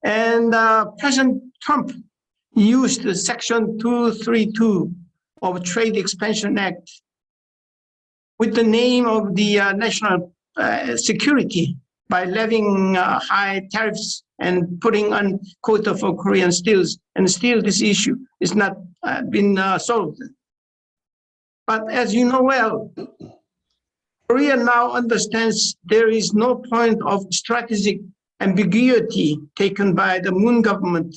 And President Trump used the Section 232 of Trade Expansion Act with the name of the national security by levying high tariffs and putting on quota for Korean steels. And still this issue is not been solved. But as you know well, Korea now understands there is no point of strategic ambiguity taken by the Moon government,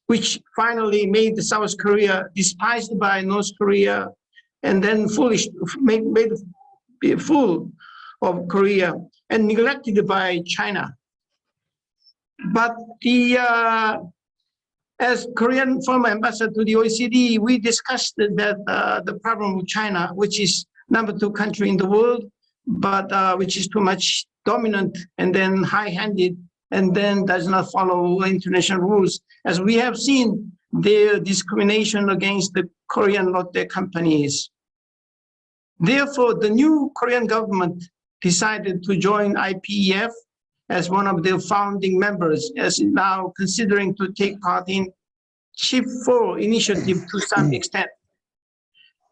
which finally made South Korea despised by North Korea and then made a fool of Korea and neglected by China. But as Korean former ambassador to the OECD, we discussed that the problem with China, which is #2 country in the world, but which is too much dominant and then high-handed and then does not follow international rules. As we have seen, their discrimination against the Korean Lotte companies. Therefore, the new Korean government decided to join IPEF as one of their founding members, as now considering to take part in Chip 4 initiative to some extent.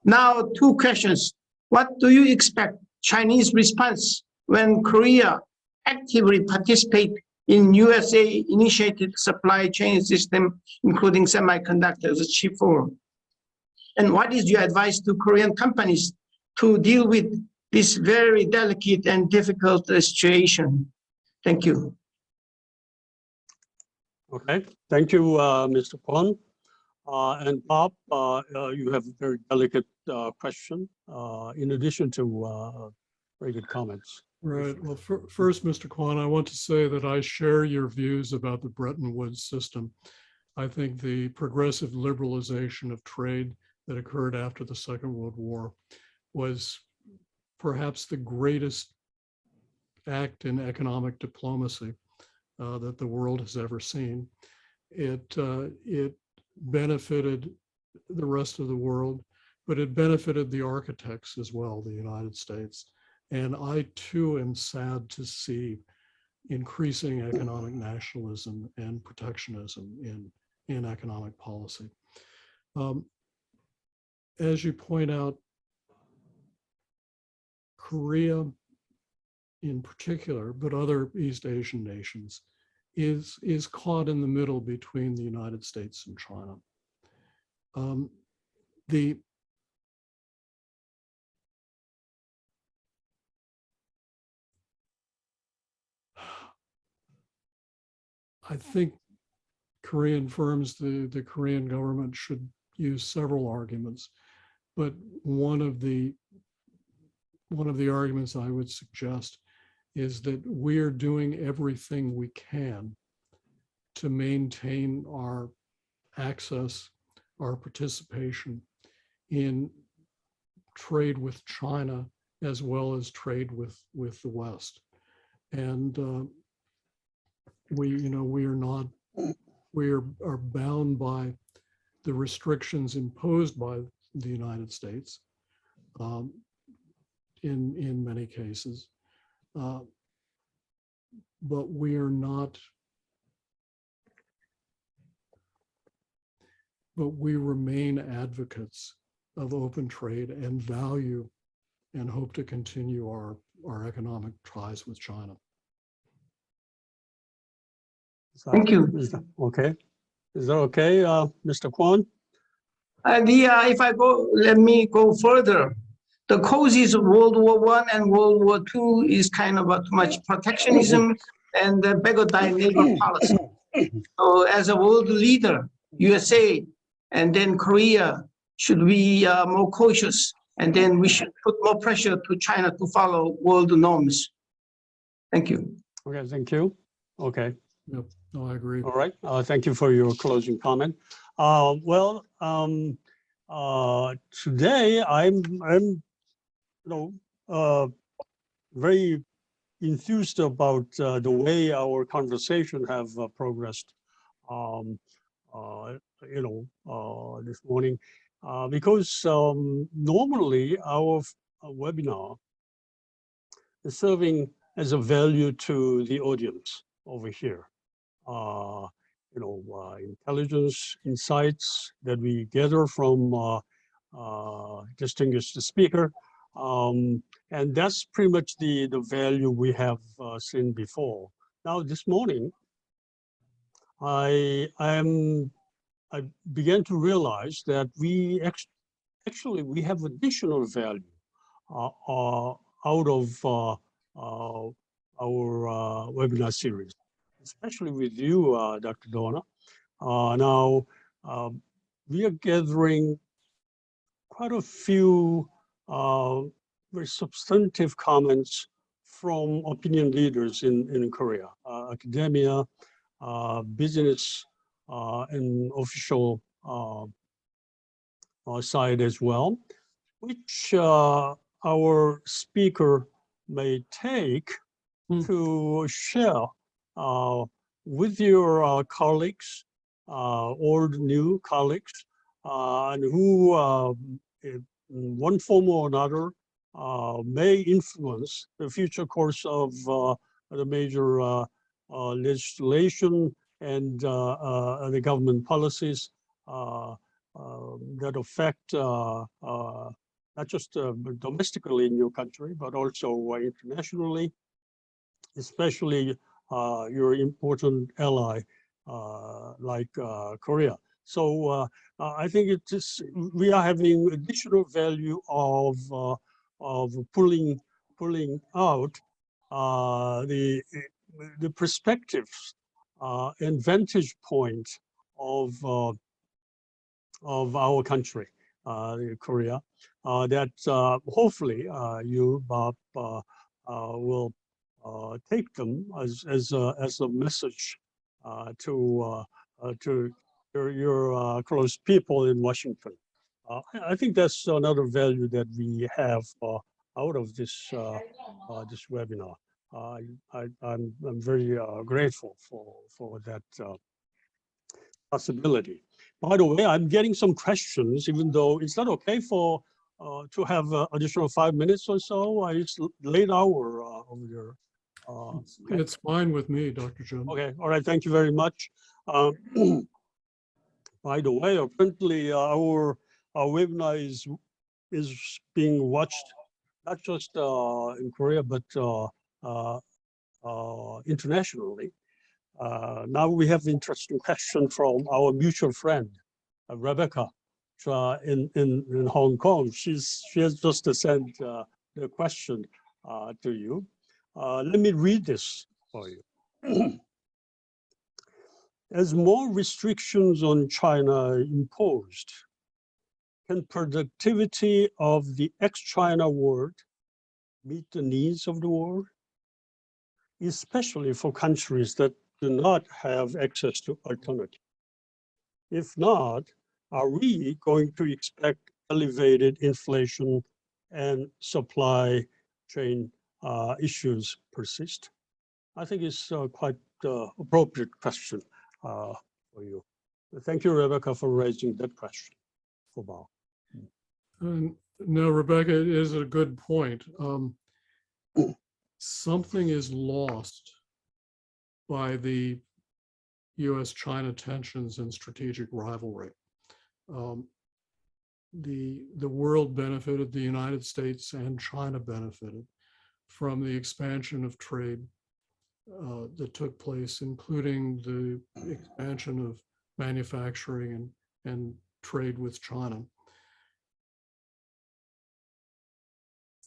Now, two questions. What do you expect Chinese response when Korea actively participate in USA-initiated supply chain system, including semiconductors, Chip 4? And what is your advice to Korean companies to deal with this very delicate and difficult situation? Thank you. Okay, thank you, Mr. Kwon. And Bob, you have a very delicate question, in addition to very good comments. Right. Well, first, Mr. Kwon, I want to say that I share your views about the Bretton Woods system. I think the progressive liberalization of trade that occurred after the Second World War was perhaps the greatest act in economic diplomacy that the world has ever seen. It benefited the rest of the world, but it benefited the architects as well, the United States. And I too am sad to see increasing economic nationalism and protectionism in economic policy. As you point out, Korea in particular, but other East Asian nations, is caught in the middle between the United States and China. I think Korean firms, the Korean government should use several arguments, but one of the arguments I would suggest is that we're doing everything we can to maintain our access, our participation in trade with China as well as trade with the West. And we are bound by the restrictions imposed by the United States in many cases, but we are not. But we remain advocates of open trade and value and hope to continue our economic ties with China. Thank you. Okay. Is that okay, Mr. Kwon? If I go, let me go further. The causes of World War I and World War II is kind of too much protectionism and the beggar-die neighbor policy. So as a world leader, USA and then Korea should be more cautious, and then we should put more pressure to China to follow world norms. Thank you. Okay, thank you. Okay, Yep, no, I agree. all right. Thank you for your closing comment. Today I'm very enthused about the way our conversation have progressed. This morning, because normally our webinar is serving as a value to the audience over here. Intelligence, insights that we gather from distinguished speaker. And that's pretty much the value we have seen before. Now, this morning, I began to realize that we actually have additional value out of our webinar series, especially with you, Dr. Dohner. Now, we are gathering quite a few very substantive comments from opinion leaders in Korea, academia, business, and official side as well, which our speaker may take to share with your colleagues, old, new colleagues, and who, in one form or another, may influence the future course of the major legislation and the government policies that affect not just domestically in your country, but also internationally, especially your important ally like Korea. So I think we are having additional value of pulling out the perspectives and vantage point of our country, Korea, that hopefully you, Bob, will take them as a message to your close people in Washington. I think that's another value that we have out of this this webinar. I'm very grateful for that possibility. By the way, I'm getting some questions, even though it's not okay for to have additional 5 minutes or so. It's late hour over there. Okay. It's fine with me, Dr. John. Okay, all right, thank you very much. By the way, apparently our webinar is being watched not just in Korea, but internationally. Now we have interesting question from our mutual friend, Rebecca, in Hong Kong. She has just sent the question to you. Let me read this for you. As more restrictions on China imposed, can productivity of the ex-China world meet the needs of the world, especially for countries that do not have access to alternatives? If not, are we going to expect elevated inflation and supply chain issues persist? I think it's quite appropriate question for you. Thank you, Rebecca, for raising that question for Bob. No, Rebecca, it is a good point. Something is lost by the U.S.-China tensions and strategic rivalry. The world benefited, the United States and China benefited from the expansion of trade that took place, including the expansion of manufacturing and trade with China.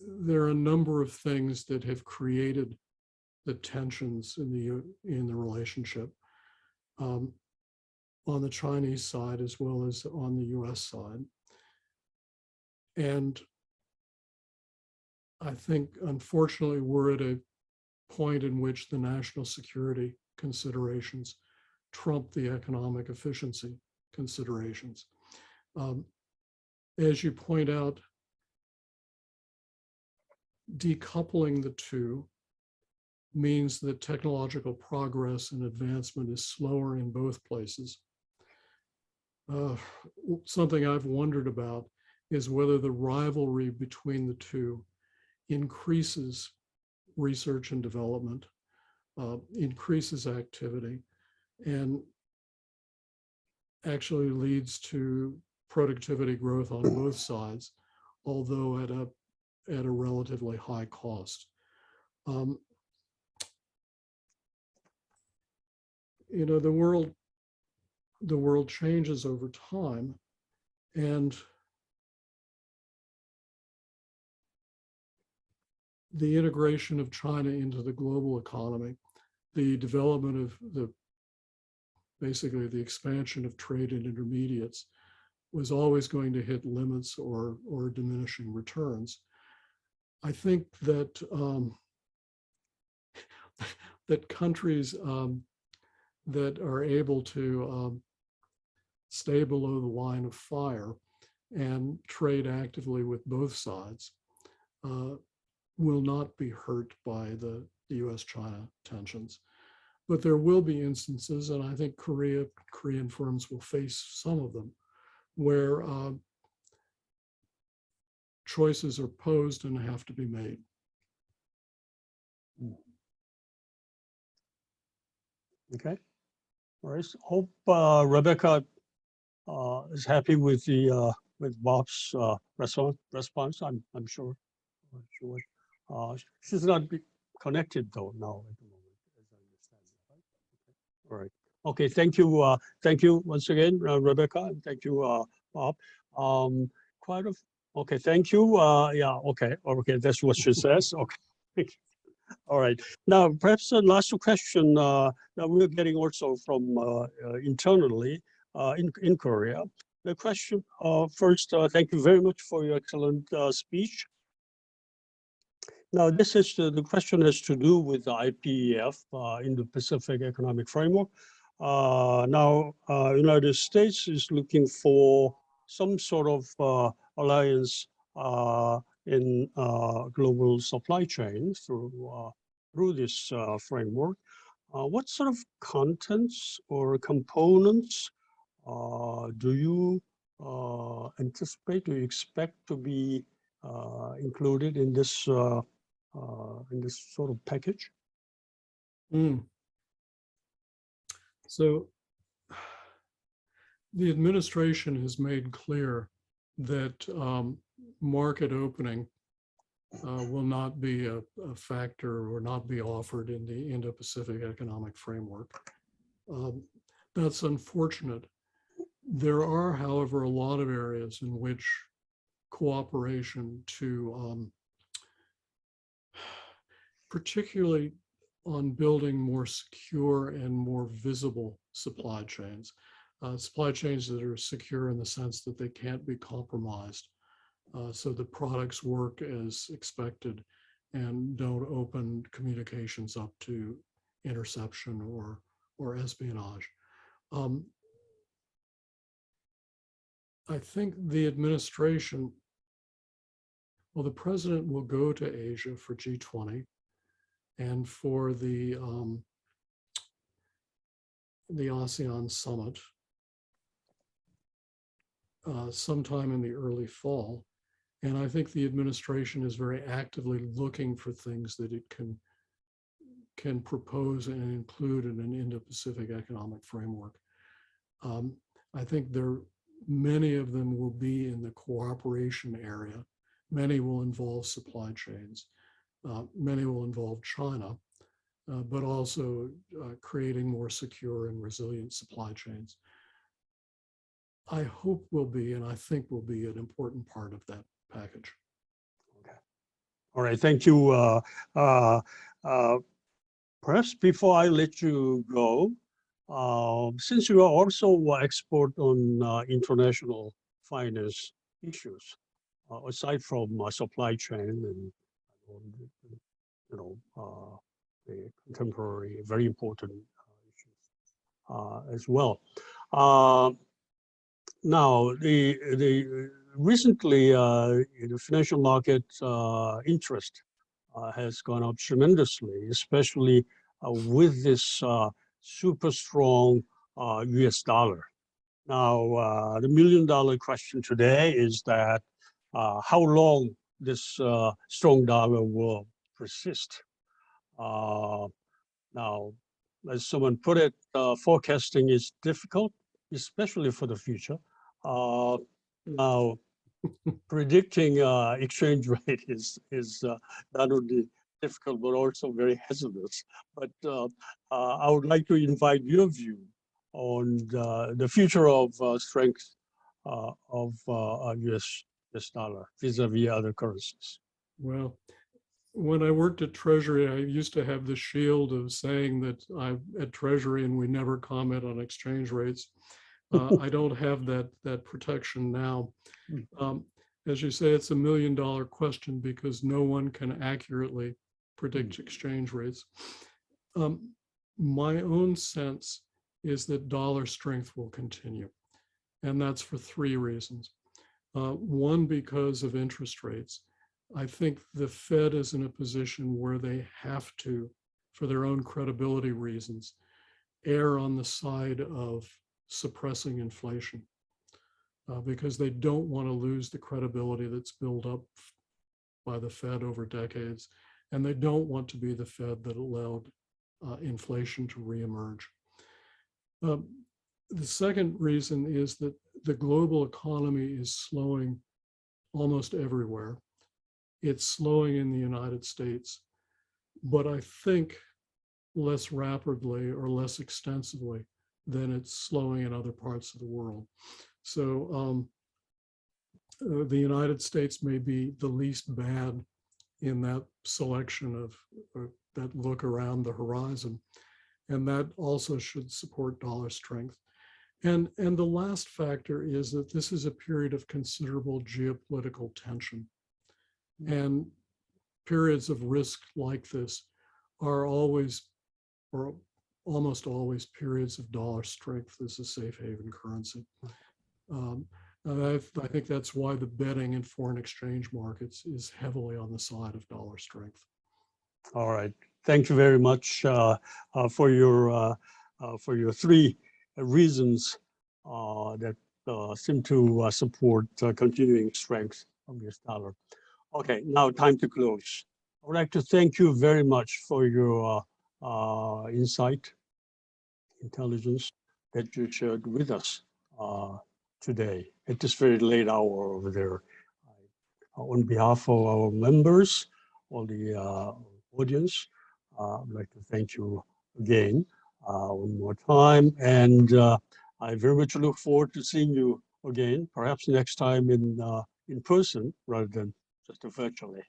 There are a number of things that have created the tensions in the relationship on the Chinese side as well as on the US side. And I think, unfortunately, we're at a point in which the national security considerations trump the economic efficiency considerations. As you point out, decoupling the two means that technological progress and advancement is slower in both places. Something I've wondered about is whether the rivalry between the two increases research and development, increases activity, and actually leads to productivity growth on both sides, although at a relatively high cost. You know, the world changes over time, and the integration of China into the global economy, the development of basically the expansion of trade and intermediates was always going to hit limits or diminishing returns. I think that that countries that are able to stay below the line of fire and trade actively with both sides will not be hurt by the US-China tensions. But there will be instances, and I think Korean firms will face some of them, where choices are posed and have to be made. Okay. All right. Hope Rebecca is happy with the with Bob's response. I'm sure. She's not connected though now at the moment, as I understand. Right? Okay. All right. Okay. Thank you. Thank you once again, Rebecca, and thank you, Bob. Okay. Thank you. Yeah. Okay. Okay. That's what she says. Okay. All right. Now, perhaps the last question. Now we're getting also from internally in Korea. The question first. Thank you very much for your excellent speech. Now, this is the question has to do with the IPEF, Indo-Pacific Economic Framework. Now, United States is looking for some sort of alliance in global supply chain through this framework. What sort of contents or components do you anticipate, do you expect to be included in this sort of package? So the administration has made clear that market opening will not be a factor or not be offered in the Indo-Pacific Economic Framework. That's unfortunate. There are, however, a lot of areas in which cooperation to, particularly on building more secure and more visible supply chains that are secure in the sense that they can't be compromised, so the products work as expected and don't open communications up to interception or espionage. I think the administration, well, the president will go to Asia for G20 and for the ASEAN summit sometime in the early fall. And I think the administration is very actively looking for things that it can propose and include in an Indo-Pacific Economic Framework. I think many of them will be in the cooperation area. Many will involve supply chains. Many will involve China, but also creating more secure and resilient supply chains. I hope will be, and I think will be, an important part of that package. Okay. All right, thank you. Perhaps before I let you go, since you are also an expert on international finance issues, aside from supply chain and the contemporary, very important issues as well. Now, recently, the financial market interest has gone up tremendously, especially with this super strong US dollar. Now, the million-dollar question today is that how long this strong dollar will persist. Now, as someone put it, forecasting is difficult, especially for the future. Now, predicting exchange rate is not only difficult, but also very hazardous. But I would like to invite your view on the future of strength of US dollar vis-a-vis other currencies. Well, when I worked at Treasury, I used to have the shield of saying that I'm at Treasury and we never comment on exchange rates. I don't have that protection now. As you say, it's $1 million question because no one can accurately predict exchange rates. My own sense is that dollar strength will continue, and that's for 3 reasons. One, because of interest rates. I think the Fed is in a position where they have to, for their own credibility reasons, err on the side of suppressing inflation because they don't want to lose the credibility that's built up by the Fed over decades, and they don't want to be the Fed that allowed inflation to reemerge. The second reason is that the global economy is slowing almost everywhere. It's slowing in the United States, but I think less rapidly or less extensively than it's slowing in other parts of the world. So the United States may be the least bad in that selection of that look around the horizon. And that also should support dollar strength. And the last factor is that this is a period of considerable geopolitical tension. And periods of risk like this are always, or almost always, periods of dollar strength as a safe haven currency. I think that's why the betting in foreign exchange markets is heavily on the side of dollar strength. All right. Thank you very much for your 3 reasons that seem to support continuing strength of the US dollar. Okay, now time to close. I would like to thank you very much for your insight, intelligence that you shared with us today at this very late hour over there. On behalf of our members, all the audience, I'd like to thank you again one more time. And I very much look forward to seeing you again, perhaps next time in person rather than just virtually.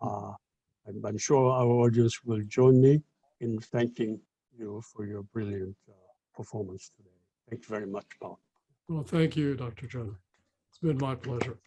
And I'm sure our audience will join me in thanking you for your brilliant performance today. Thank you very much, Paul. Well, thank you, Dr. John. It's been my pleasure.